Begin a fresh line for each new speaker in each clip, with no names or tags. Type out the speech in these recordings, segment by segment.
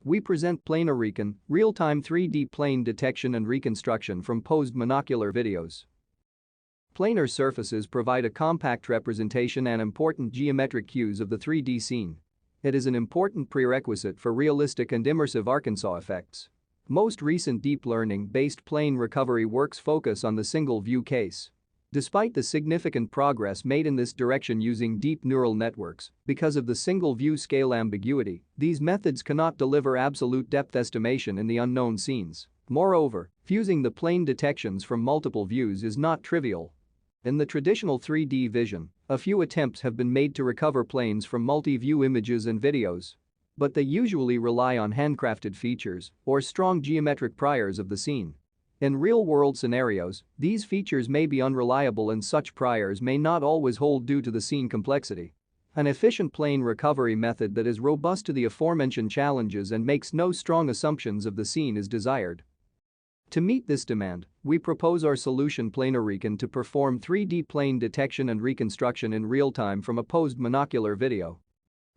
we present PlanarRecon, real-time 3D plane detection and reconstruction from posed monocular videos. Planar surfaces provide a compact representation and important geometric cues of the 3D scene. It is an important prerequisite for realistic and immersive Arkansas effects. Most recent deep learning-based plane recovery works focus on the single-view case. Despite the significant progress made in this direction using deep neural networks, because of the single-view scale ambiguity, these methods cannot deliver absolute depth estimation in the unknown scenes. Moreover, fusing the plane detections from multiple views is not trivial. In the traditional 3D vision, a few attempts have been made to recover planes from multi-view images and videos. But they usually rely on handcrafted features or strong geometric priors of the scene. In real-world scenarios, these features may be unreliable and such priors may not always hold due to the scene complexity. An efficient plane recovery method that is robust to the aforementioned challenges and makes no strong assumptions of the scene is desired. To meet this demand, we propose our solution PlanarRecon to perform 3D plane detection and reconstruction in real time from a posed monocular video.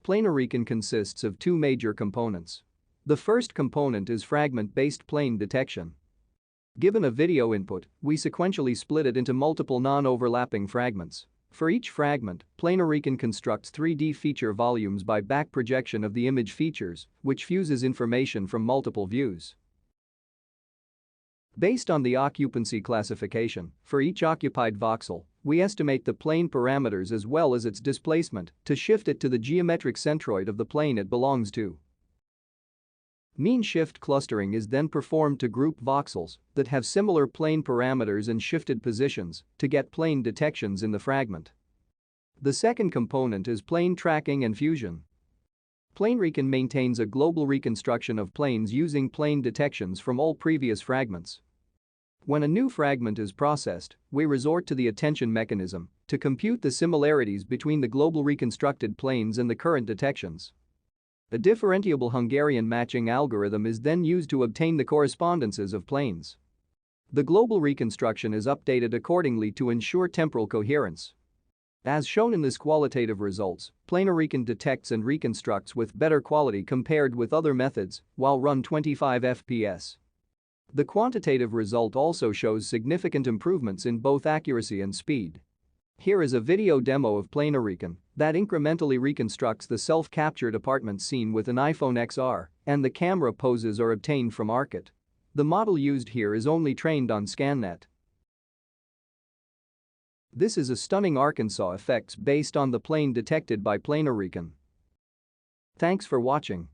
PlanarRecon consists of two major components. The first component is fragment-based plane detection. Given a video input, we sequentially split it into multiple non-overlapping fragments. For each fragment, PlanarRecon constructs 3D feature volumes by back projection of the image features, which fuses information from multiple views. Based on the occupancy classification, for each occupied voxel, we estimate the plane parameters as well as its displacement to shift it to the geometric centroid of the plane it belongs to. Mean shift clustering is then performed to group voxels that have similar plane parameters and shifted positions to get plane detections in the fragment. The second component is plane tracking and fusion. PlanarRecon maintains a global reconstruction of planes using plane detections from all previous fragments. When a new fragment is processed, we resort to the attention mechanism to compute the similarities between the global reconstructed planes and the current detections. A differentiable Hungarian matching algorithm is then used to obtain the correspondences of planes. The global reconstruction is updated accordingly to ensure temporal coherence. As shown in this qualitative results, PlanarRecon detects and reconstructs with better quality compared with other methods while run 25 fps. The quantitative result also shows significant improvements in both accuracy and speed. Here is a video demo of PlanarRecon that incrementally reconstructs the self-captured apartment scene with an iPhone XR, and the camera poses are obtained from ARKit. The model used here is only trained on ScanNet. This is a stunning Arkansas effects based on the plane detected by PlanarRecon. Thanks for watching.